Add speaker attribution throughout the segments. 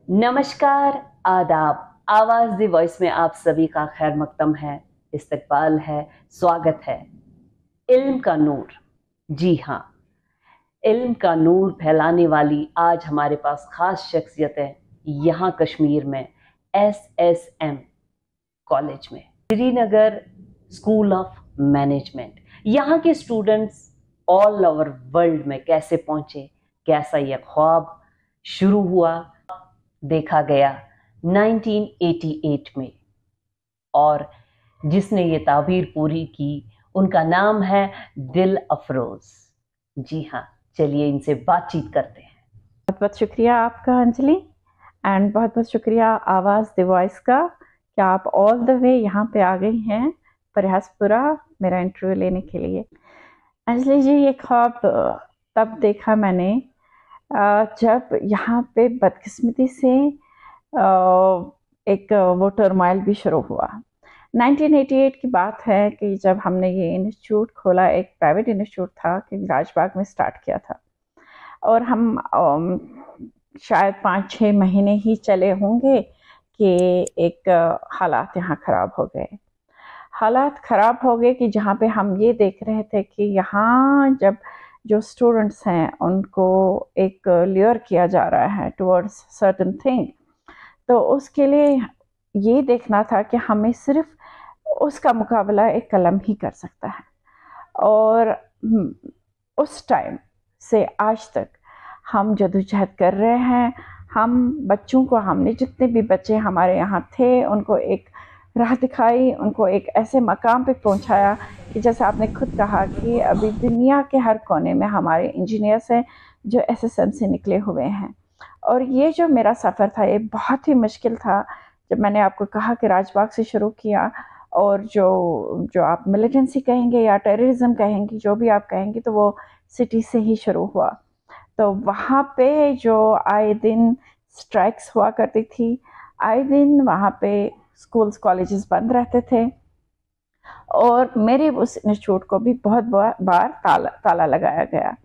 Speaker 1: नमस्कार, आदाब। आवाज दी वॉइस में आप सभी का खैर मकदम है, इस्तकबाल है, स्वागत है। इल्म का नूर, जी हाँ, इल्म का नूर फैलाने वाली आज हमारे पास खास शख्सियत है यहाँ कश्मीर में SSM कॉलेज में, श्रीनगर स्कूल ऑफ मैनेजमेंट। यहाँ के स्टूडेंट्स ऑल ओवर वर्ल्ड में कैसे पहुंचे, कैसा यह ख्वाब शुरू हुआ, देखा गया 1988 में, और जिसने ये ताबीर पूरी की उनका नाम है दिल अफरोज। जी हाँ, चलिए इनसे बातचीत करते हैं।
Speaker 2: बहुत बहुत शुक्रिया आपका अंजलि, एंड बहुत बहुत शुक्रिया आवाज़ द वॉइस का कि आप ऑल द वे यहाँ पे आ गई हैं प्रयासपुरा मेरा इंटरव्यू लेने के लिए। अंजलि जी, ये ख्वाब तब देखा मैंने जब यहाँ पे बदकिस्मती से एक वो टर्माइल भी शुरू हुआ। 1988 की बात है कि जब हमने ये इंस्टीट्यूट खोला, एक प्राइवेट इंस्टीट्यूट था कि राजबाग में स्टार्ट किया था, और हम शायद 5-6 महीने ही चले होंगे कि एक हालात यहाँ ख़राब हो गए। हालात ख़राब हो गए कि जहाँ पे हम ये देख रहे थे कि यहाँ जब जो स्टूडेंट्स हैं उनको एक लियर किया जा रहा है टुवर्ड्स सर्टन थिंग, तो उसके लिए ये देखना था कि हमें सिर्फ उसका मुकाबला एक कलम ही कर सकता है। और उस टाइम से आज तक हम जदोजहद कर रहे हैं। हम बच्चों को, हमने जितने भी बच्चे हमारे यहाँ थे उनको एक राह दिखाई, उनको एक ऐसे मकाम पे पहुँचाया कि जैसे आपने खुद कहा कि अभी दुनिया के हर कोने में हमारे इंजीनियर्स हैं जो SSM से निकले हुए हैं। और ये जो मेरा सफ़र था ये बहुत ही मुश्किल था। जब मैंने आपको कहा कि राजबाग से शुरू किया, और जो आप मिलिटेंसी कहेंगे या टेररिज्म कहेंगी, जो भी आप कहेंगी, तो वो सिटी से ही शुरू हुआ। तो वहाँ पे जो आए दिन स्ट्राइक्स हुआ करती थी, आए दिन वहाँ पे स्कूल्स कॉलेजेस बंद रहते थे, और मेरे उस इंस्टीट्यूट को भी बहुत बार ताला लगाया गया।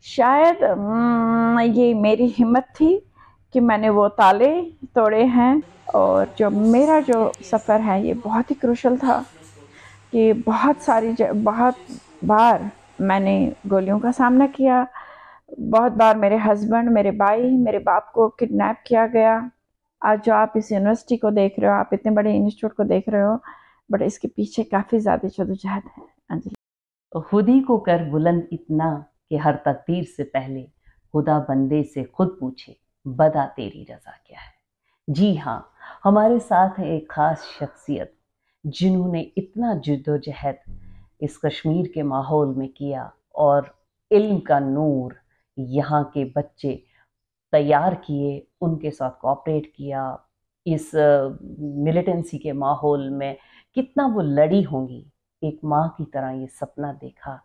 Speaker 2: शायद ये मेरी हिम्मत थी कि मैंने वो ताले तोड़े हैं। और जो मेरा जो सफ़र है ये बहुत ही क्रूशल था कि बहुत बार मैंने गोलियों का सामना किया। बहुत बार मेरे हस्बैंड, मेरे भाई, मेरे बाप को किडनैप किया गया। आज जो आप इस यूनिवर्सिटी को देख रहे हो, आप इतने बड़े इंस्टीट्यूट को देख रहे हो, बट इसके पीछे काफ़ी ज़्यादा जदोजहद है। अंजलि,
Speaker 1: खुद ही को कर बुलंद इतना कि हर तकदीर से पहले खुदा बंदे से खुद पूछे, बता तेरी रजा क्या है। जी हाँ, हमारे साथ है एक खास शख्सियत जिन्होंने इतना जद्दोजहद इस कश्मीर के माहौल में किया, और इल्म का नूर यहाँ के बच्चे तैयार किए, उनके साथ कोऑपरेट किया। इस मिलिटेंसी के माहौल में कितना वो लड़ी होंगी, एक माँ की तरह ये सपना देखा,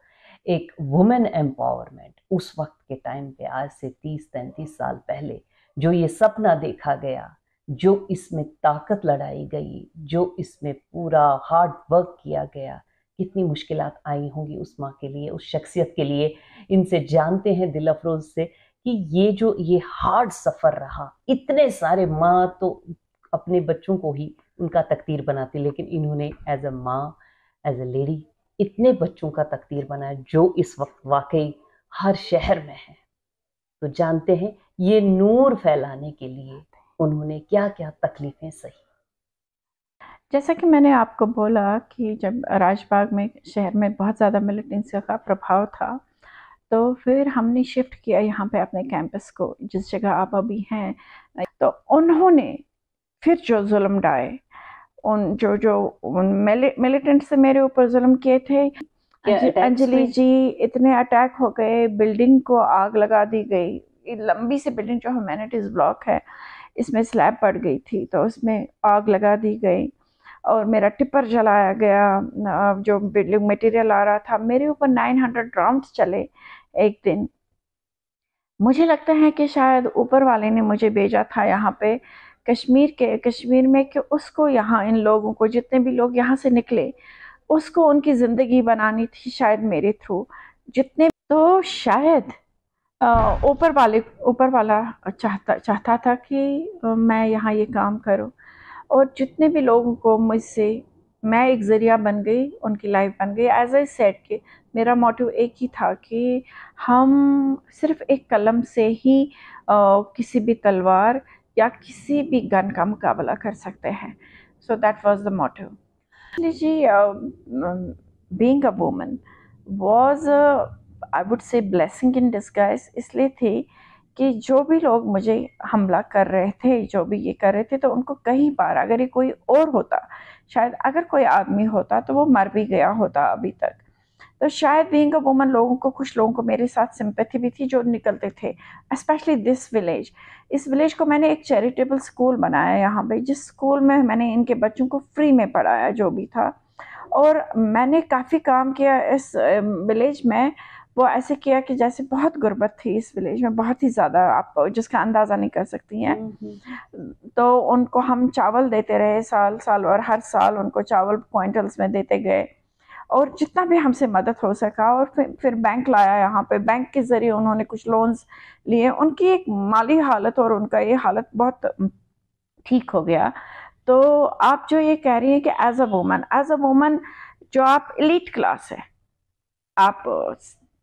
Speaker 1: एक वुमेन एम्पावरमेंट। उस वक्त के टाइम पे, आज से 30-33 साल पहले जो ये सपना देखा गया, जो इसमें ताकत लड़ाई गई, जो इसमें पूरा हार्ड वर्क किया गया, कितनी मुश्किलात आई होंगी उस माँ के लिए, उस शख्सियत के लिए। इनसे जानते हैं दिल अफरोज से कि ये हार्ड सफ़र रहा। इतने सारे माँ तो अपने बच्चों को ही उनका तकदीर बनाती, लेकिन इन्होंने एज अ माँ, एज अ लेडी, इतने बच्चों का तकदीर बनाया जो इस वक्त वाकई हर शहर में है। तो जानते हैं ये नूर फैलाने के लिए उन्होंने क्या क्या तकलीफें सही।
Speaker 2: जैसा कि मैंने आपको बोला कि जब राजबाग में, शहर में बहुत ज़्यादा मिलिटेंसी का प्रभाव था, तो फिर हमने शिफ्ट किया यहाँ पे अपने कैंपस को, जिस जगह आप अभी हैं। तो उन्होंने फिर जो जुल्म ढाए, उन मिलिटेंट से मेरे ऊपर जुल्म किए थे। अंजलि जी, इतने अटैक हो गए, बिल्डिंग को आग लगा दी गई। लंबी सी बिल्डिंग जो ह्यूमैनिटीज़ ब्लॉक है, इसमें स्लैब पड़ गई थी, तो उसमें आग लगा दी गई, और मेरा टिपर जलाया गया। जो बिल्डिंग मटेरियल आ रहा था, मेरे ऊपर 900 राउंड्स चले एक दिन। मुझे लगता है कि शायद ऊपर वाले ने मुझे भेजा था यहाँ पे कश्मीर में, कि उसको यहाँ, इन लोगों को, जितने भी लोग यहाँ से निकले, उसको उनकी ज़िंदगी बनानी थी शायद मेरे थ्रू। जितने तो शायद ऊपर वाला चाहता था कि मैं यहाँ ये काम करूँ, और जितने भी लोगों को मुझसे, मैं एक ज़रिया बन गई, उनकी लाइफ बन गई। एज आई सेड कि मेरा मोटिव एक ही था कि हम सिर्फ एक कलम से ही किसी भी तलवार या किसी भी गन का मुकाबला कर सकते हैं। So that was the motive ji. Being a woman was, I would say, blessing in disguise इसलिए थी कि जो भी लोग मुझे हमला कर रहे थे, जो भी ये कर रहे थे, तो उनको कई बार, अगर ये कोई और होता, शायद अगर कोई आदमी होता तो वो मर भी गया होता अभी तक। तो शायद बीइंग अ वुमन, लोगों को, कुछ लोगों को मेरे साथ सिंपैथी भी थी जो निकलते थे, स्पेशली दिस विलेज। इस विलेज को मैंने एक चैरिटेबल स्कूल बनाया यहाँ पे, जिस स्कूल में मैंने इनके बच्चों को फ्री में पढ़ाया जो भी था। और मैंने काफ़ी काम किया इस विलेज में। वो ऐसे किया कि जैसे बहुत गुर्बत थी इस विलेज में, बहुत ही ज़्यादा, आप जिसका अंदाज़ा नहीं कर सकती हैं। तो उनको हम चावल देते रहे साल साल, और हर साल उनको चावल क्विंटल्स में देते गए, और जितना भी हमसे मदद हो सका। और फिर बैंक लाया यहाँ पे, बैंक के ज़रिए उन्होंने कुछ लोन्स लिए, उनकी एक माली हालत और उनका ये हालत बहुत ठीक हो गया। तो आप जो ये कह रही हैं कि एज अ वुमन जो आप एलीट क्लास है, आप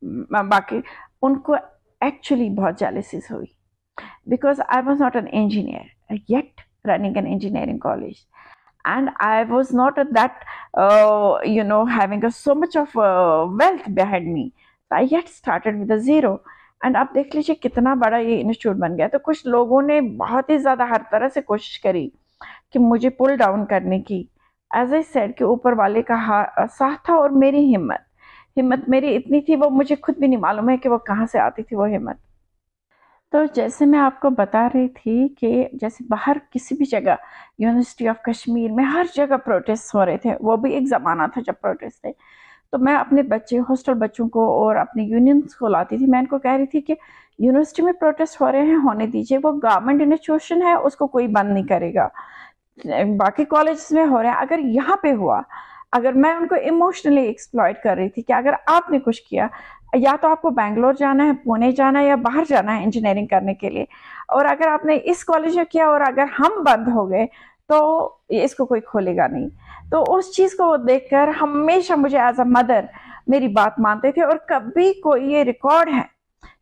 Speaker 2: बाकी उनको एक्चुअली बहुत जेलसीज हुई, because I was not an engineer yet running an engineering college, and I was not at that having so much of wealth behind me. So I yet started with a zero. And आप देख लीजिए कितना बड़ा ये institute बन गया। तो कुछ लोगों ने बहुत ही ज़्यादा हर तरह से कोशिश करी कि मुझे पुल डाउन करने की। एज आई सेड कि ऊपर वाले का साथ था, और मेरी हिम्मत मेरी इतनी थी, वो मुझे खुद भी नहीं मालूम है कि वो कहाँ से आती थी वो हिम्मत। तो जैसे मैं आपको बता रही थी कि जैसे बाहर किसी भी जगह, यूनिवर्सिटी ऑफ कश्मीर में हर जगह प्रोटेस्ट हो रहे थे, वो भी एक ज़माना था जब प्रोटेस्ट थे। तो मैं अपने बच्चे, हॉस्टल बच्चों को और अपने यूनियंस को लाती थी। मैं इनको कह रही थी कि यूनिवर्सिटी में प्रोटेस्ट हो रहे हैं, होने दीजिए, वो गवर्नमेंट इंस्टीट्यूशन है, उसको कोई बंद नहीं करेगा। बाकी कॉलेज में हो रहे हैं, अगर यहाँ पे हुआ, अगर मैं उनको इमोशनली एक्सप्लॉइट कर रही थी कि अगर आपने कुछ किया, या तो आपको बैंगलोर जाना है, पुणे जाना है, या बाहर जाना है इंजीनियरिंग करने के लिए, और अगर आपने इस कॉलेज में किया और अगर हम बंद हो गए तो इसको कोई खोलेगा नहीं। तो उस चीज़ को देखकर हमेशा मुझे एज अ मदर मेरी बात मानते थे, और कभी कोई ये रिकॉर्ड है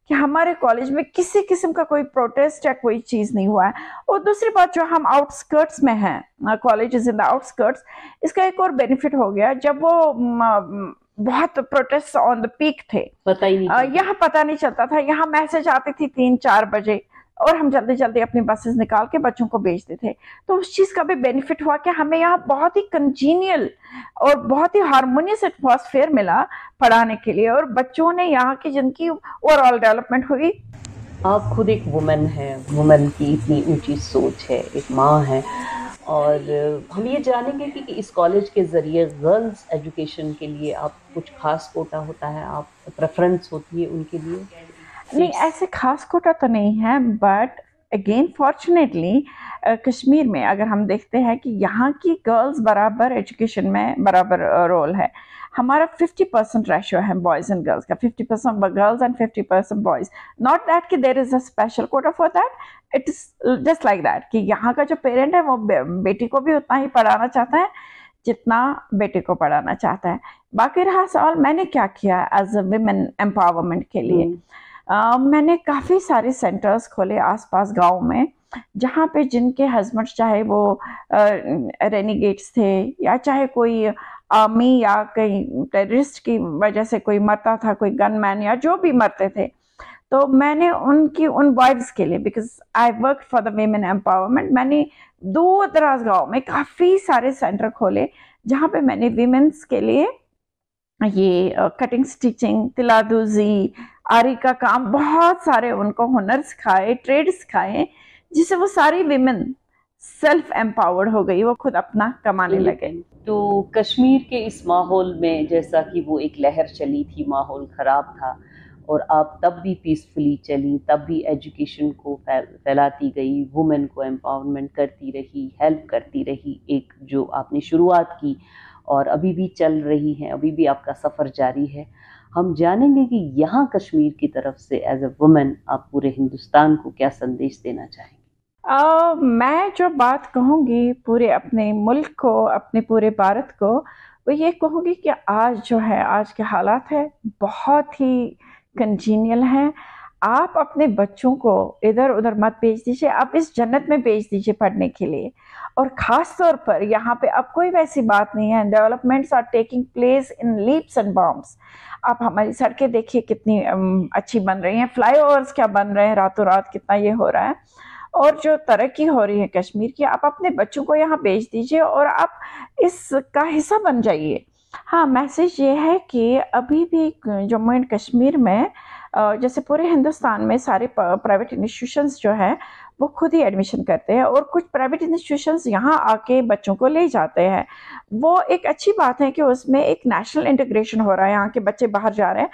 Speaker 2: कि हमारे कॉलेज में किसी किस्म का कोई प्रोटेस्ट या कोई चीज़ नहीं हुआ है। और दूसरी बात, जो हम आउटस्कर्ट्स में हैं, कॉलेजेस इन द आउटस्कर्ट्स, इसका एक और बेनिफिट हो गया, जब वो बहुत प्रोटेस्ट ऑन द पीक थे,
Speaker 1: पता ही नहीं
Speaker 2: यहाँ पता नहीं चलता था। यहाँ मैसेज आती थी 3-4 बजे, और हम जल्दी जल्दी अपनी बसेस निकाल के बच्चों को भेजते थे। तो उस चीज़ का भी बेनिफिट हुआ कि हमें यहाँ बहुत ही कंजीनियल और बहुत ही हारमोनियस एटमॉस्फेयर मिला पढ़ाने के लिए, और बच्चों ने यहाँ की जिनकी ओवरऑल डेवलपमेंट हुई।
Speaker 1: आप खुद एक वुमन हैं, वुमन की इतनी ऊंची सोच है, एक माँ है, और हम ये जानेंगे कि इस कॉलेज के ज़रिए गर्ल्स एजुकेशन के लिए आप कुछ खास कोटा होता है, आप प्रेफरेंस होती है उनके लिए?
Speaker 2: नहीं, ऐसे खास कोटा तो नहीं है, बट अगेन फॉर्चुनेटली कश्मीर में अगर हम देखते हैं कि यहाँ की गर्ल्स बराबर एजुकेशन में बराबर रोल है। हमारा 50% रेशियो है बॉयज़ एंड गर्ल्स का, 50% girls and 50% boys. Not that कि there is a special quota for that, it is just like that कि यहाँ का जो पेरेंट है वो बेटी को भी उतना ही पढ़ाना चाहता है जितना बेटे को पढ़ाना चाहता है। बाकी रहा सवाल मैंने क्या किया एज अ वुमेन एम्पावरमेंट के लिए, मैंने काफ़ी सारे सेंटर्स खोले आसपास गांव में, जहाँ पे जिनके हस्बैंड चाहे वो रेनिगेट्स थे, या चाहे कोई आर्मी या कहीं टेररिस्ट की वजह से कोई मरता था, कोई गनमैन या जो भी मरते थे, तो मैंने उन वाइफ्स के लिए, because I work for the women empowerment, मैंने दूर दराज गाँव में काफ़ी सारे सेंटर खोले जहाँ पे मैंने वीमेंस के लिए ये कटिंग, स्टिचिंग, तिलादूजी, आरी का काम, बहुत सारे उनको हुनर सिखाए, ट्रेड सिखाए, जिससे वो सारी विमेन सेल्फ एम्पावर्ड हो गई, वो खुद अपना कमाने लगे।
Speaker 1: तो कश्मीर के इस माहौल में, जैसा कि वो एक लहर चली थी, माहौल ख़राब था, और आप तब भी पीसफुली चली, तब भी एजुकेशन को फैलाती गई, वुमेन को एम्पावरमेंट करती रही, हेल्प करती रही, एक जो आपने शुरुआत की और अभी भी चल रही है, अभी भी आपका सफ़र जारी है। हम जानेंगे कि यहाँ कश्मीर की तरफ से एज ए वुमेन आप पूरे हिंदुस्तान को क्या संदेश देना चाहेंगे?
Speaker 2: मैं जो बात कहूँगी पूरे अपने मुल्क को, अपने पूरे भारत को, वो ये कहूँगी कि आज जो है, आज के हालात है बहुत ही कंजीनियल हैं। आप अपने बच्चों को इधर उधर मत भेज दीजिए, आप इस जन्नत में भेज दीजिए पढ़ने के लिए। और ख़ास तौर पर यहाँ पे अब कोई वैसी बात नहीं है, developments are taking place in leaps and bounds. आप हमारी सड़कें देखिए कितनी अच्छी बन रही हैं, फ्लाईओवर्स क्या बन रहे हैं, रातों रात कितना ये हो रहा है। और जो तरक्की हो रही है कश्मीर की, आप अपने बच्चों को यहाँ भेज दीजिए और आप इसका हिस्सा बन जाइए। हाँ, मैसेज ये है कि अभी भी जम्मू एंड कश्मीर में जैसे पूरे हिंदुस्तान में सारे प्राइवेट इंस्टीट्यूशंस जो है वो खुद ही एडमिशन करते हैं, और कुछ प्राइवेट इंस्टीट्यूशंस यहाँ आके बच्चों को ले जाते हैं। वो एक अच्छी बात है कि उसमें एक नेशनल इंटीग्रेशन हो रहा है, यहाँ के बच्चे बाहर जा रहे हैं।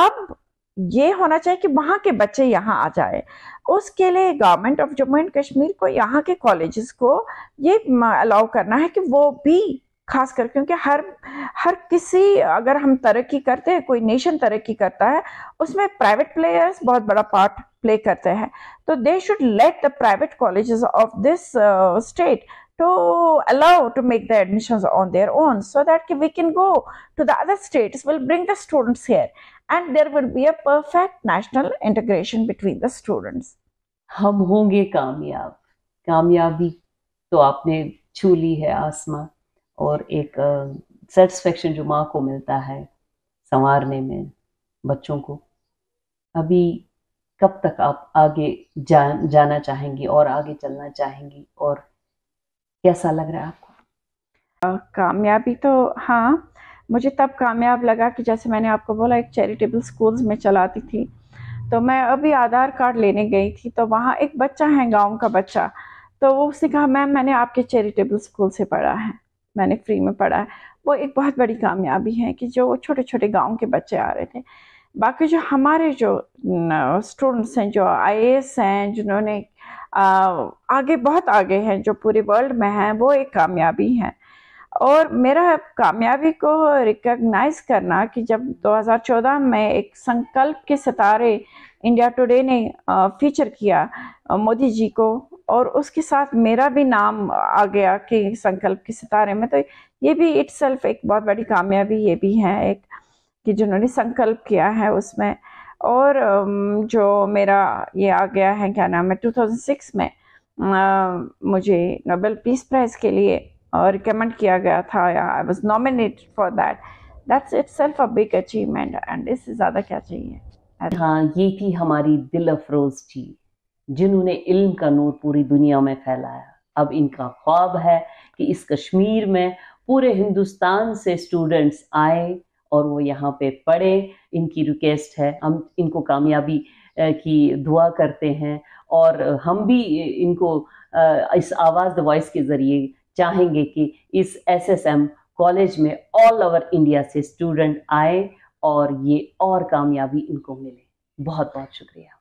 Speaker 2: अब ये होना चाहिए कि वहाँ के बच्चे यहाँ आ जाए। उसके लिए government of Jammu and Kashmir को यहाँ के कॉलेजेस को ये अलाउ करना है कि वो भी खास कर, क्योंकि हर किसी, अगर हम तरक्की करते हैं, कोई नेशन तरक्की करता है, उसमें प्राइवेट प्लेयर्स बहुत बड़ा पार्ट प्ले करते हैं। तो they should let the private colleges of this state to allow to make the admissions on their own, so that we can go to the other states, will bring the students here, and there will be a perfect national integration between the students.
Speaker 1: हम होंगे कामयाब। कामयाबी तो आपने छू ली है आसमां, और एक सेटिस्फेक्शन जो माँ को मिलता है संवारने में बच्चों को। अभी कब तक आप आगे जाना चाहेंगी और आगे चलना चाहेंगी, और कैसा लग रहा है आपको?
Speaker 2: कामयाबी तो हाँ, मुझे तब कामयाब लगा कि जैसे मैंने आपको बोला, एक चैरिटेबल स्कूल्स में चलाती थी। तो मैं अभी आधार कार्ड लेने गई थी, तो वहाँ एक बच्चा है, गांव का बच्चा, तो वो उसने कहा मैम मैंने आपके चैरिटेबल स्कूल से पढ़ा है, मैंने फ्री में पढ़ा है। वो एक बहुत बड़ी कामयाबी है कि जो छोटे छोटे गाँव के बच्चे आ रहे थे। बाकी जो हमारे जो स्टूडेंट्स हैं, जो IAS हैं, जिन्होंने आगे बहुत आगे हैं, जो पूरे वर्ल्ड में हैं, वो एक कामयाबी है। और मेरा कामयाबी को रिकॉग्नाइज करना कि जब 2014 में एक संकल्प के सितारे इंडिया टुडे ने फीचर किया मोदी जी को, और उसके साथ मेरा भी नाम आ गया कि संकल्प के सितारे में, तो ये भी इटसेल्फ एक बहुत बड़ी कामयाबी ये भी है एक, कि जिन्होंने संकल्प किया है उसमें। और जो मेरा ये आ गया है, क्या नाम है, 2006 में मुझे नोबेल पीस प्राइज़ के लिए रिकमेंड किया गया था, I was nominated for that. That's itself a big achievement, and इससे ज़्यादा क्या चाहिए।
Speaker 1: हाँ, ये थी हमारी दिल अफरोज जी, जिन्होंने इल्म का नूर पूरी दुनिया में फैलाया। अब इनका ख्वाब है कि इस कश्मीर में पूरे हिंदुस्तान से स्टूडेंट्स आए और वो यहाँ पे पढ़े। इनकी रिक्वेस्ट है, हम इनको कामयाबी की दुआ करते हैं, और हम भी इनको इस आवाज़ द वॉइस के ज़रिए चाहेंगे कि इस SSM कॉलेज में ऑल ओवर इंडिया से स्टूडेंट आए और ये और कामयाबी इनको मिले। बहुत बहुत शुक्रिया।